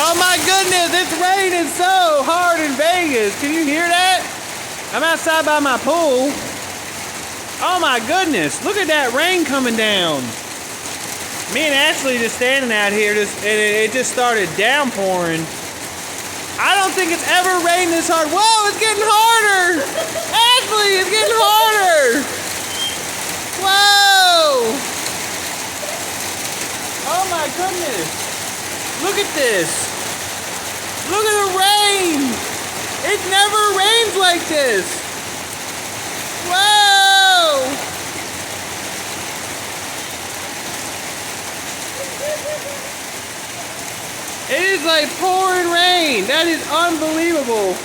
Oh my goodness, it's raining so hard in Vegas. Can you hear that? I'm outside by my pool. Oh my goodness, look at that rain coming down. Me and Ashley just standing out here, and it just started downpouring. I don't think it's ever rained this hard. Whoa, it's getting harder. Ashley, it's getting harder. Whoa. Oh my goodness. Look at this. Look at the rain. It never rains like this. Whoa. It is like pouring rain. That is unbelievable.